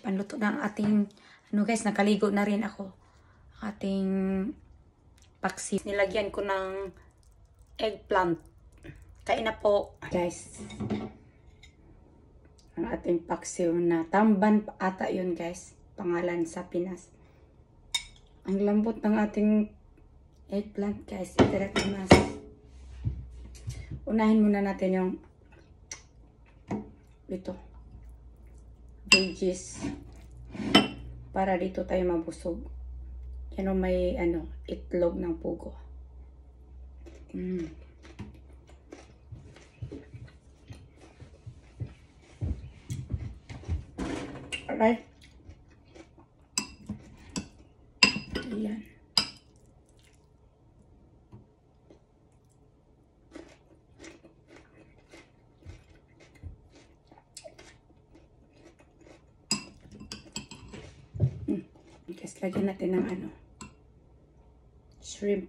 Panluto ng ating, ano guys, nakaligo na rin ako. Ating paksi. Nilagyan ko ng eggplant. Kain na po. Guys, ang ating paksiw na tamban ata yun guys. Pangalan sa Pinas. Ang lambot ng ating eggplant guys. Itadakimasu. Unahin muna natin yung ito. Veggies. Para dito tayo mabusog. Yan o may itlog ng pugo. Alright. Ayan. Guys, lagyan natin ng shrimp.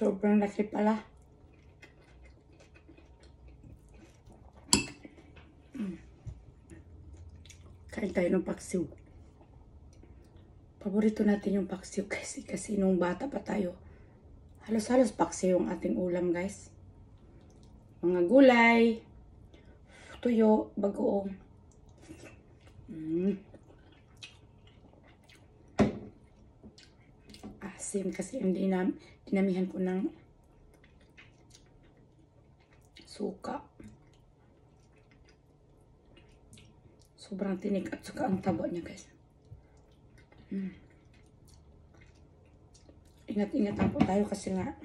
Sobrang laki pala. Kain tayo ng paksiw. Paborito natin yung paksiw kasi nung bata pa tayo, halos-halos paksiw yung ating ulam guys. Mga gulay, tuyo, bagoong. Asim kasi yung dinamihan ko ng suka. Sobrang tinik at saka ang taba niya guys. Ingat-ingat lang po tayo kasi nga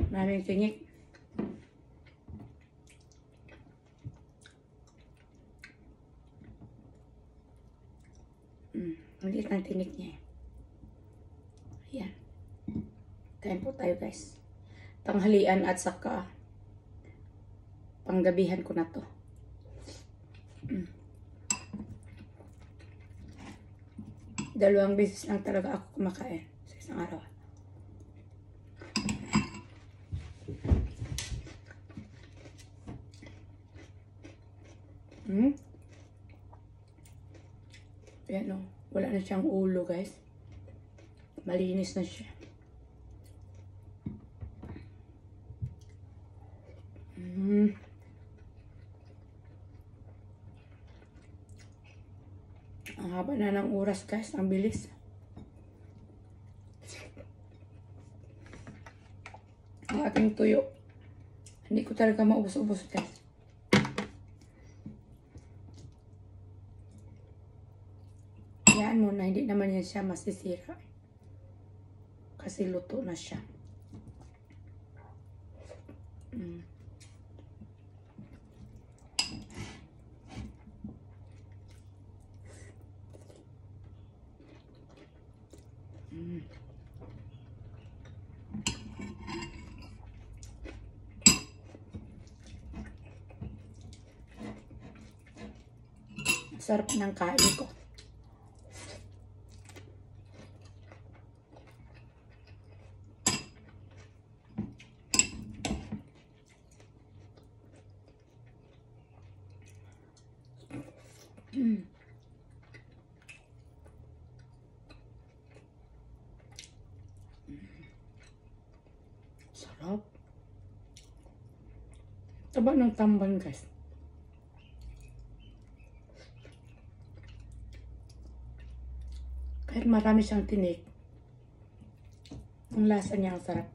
maraming tinik. Maliit ng tinik niya. Ayan. Kain po tayo guys. Tanghalian at saka panggabihan ko na to. Dalawang beses lang talaga ako kumakain sa isang araw. Ayan o. Wala na siyang ulo guys. Malinis na siya. Ang haba na ng oras guys. Ang bilis. Ang ating tuyo. Hindi ko talaga maubos-ubos guys. Hayaan mo na hindi naman yan siya masisira. Kasi luto na siya. Sarap ng kain ko. Sarap. Taba ng tamban guys. Kahit marami siyang tinik, ang lasa niya ang sarap.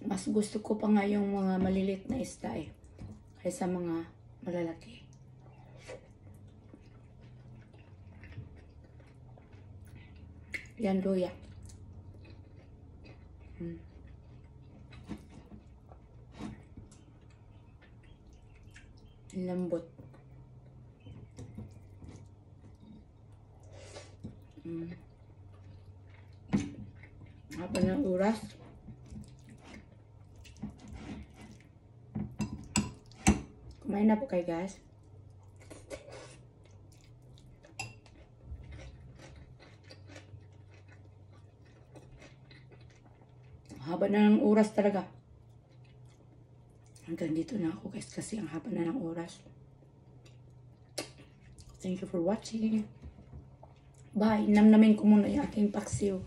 Mas gusto ko pa nga yung mga malilit na isda kaysa mga malalaki. Yan luya. Lambot. Haba ng oras. oras. Kumain na po kayo guys. Haba na ng oras talaga. Hanggang dito na ako guys kasi ang haba na ng oras. Thank you for watching. Bye. Namnamin ko muna yung aking paksiw.